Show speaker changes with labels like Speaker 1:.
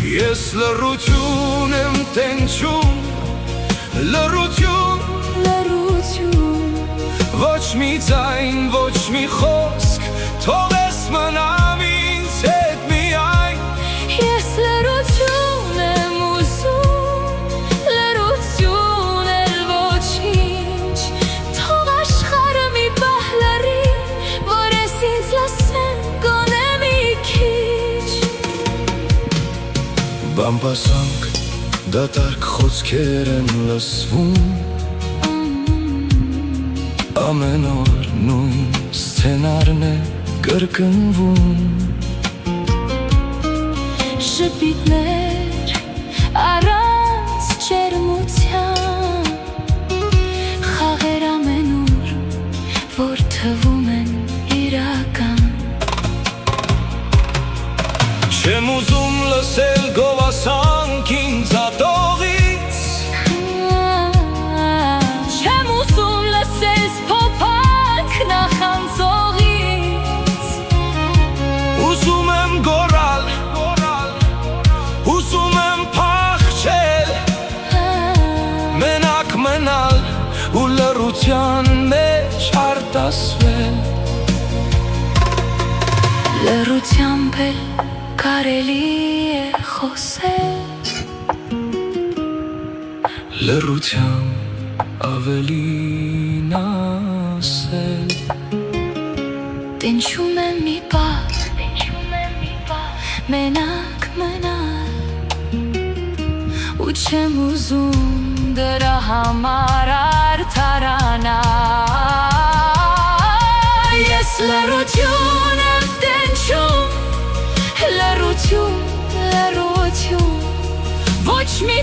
Speaker 1: Ես լռություն եմ տենչում, լռություն,
Speaker 2: լռություն,
Speaker 1: ոչ մի ձայն, ոչ մի խոսք, թող ես մնամ ինձ հետ միայն։
Speaker 2: ես լռություն եմ ուզում, լռություն էլ ոչինչ, թող աշխարհը մի պահ լռի, որ ես ինձ լսեմ գոնե մի քիչ։
Speaker 1: Բամբասանք դատարկ խոսքեր են լսվում, ամեն օր նույն սցենարն է կրկնվում։
Speaker 2: Շփիտներ առանց ջերմության, խաղեր ամենուր, որ թվում են իրական։
Speaker 1: Չեմ ուզում լսել գովասանք ինձ ատողից,
Speaker 2: Չեմ ուզում լսել սփոփանք նախանձողից,
Speaker 1: ուզում եմ գոռալ, ուզում եմ փախչել, մենակ մնալ ու լռության մեջ արտասվել։
Speaker 2: լռությամբ էլ կարելի է խոսել,
Speaker 1: Լռությամբ ավելին ասել։
Speaker 2: տենչում եմ մի պահ, մենակ մնալ, ու չեմ ուզում դրա համար արդարանալ։ Ես լռություն եմ տենչում, լռություն, լռություն, ոչ մի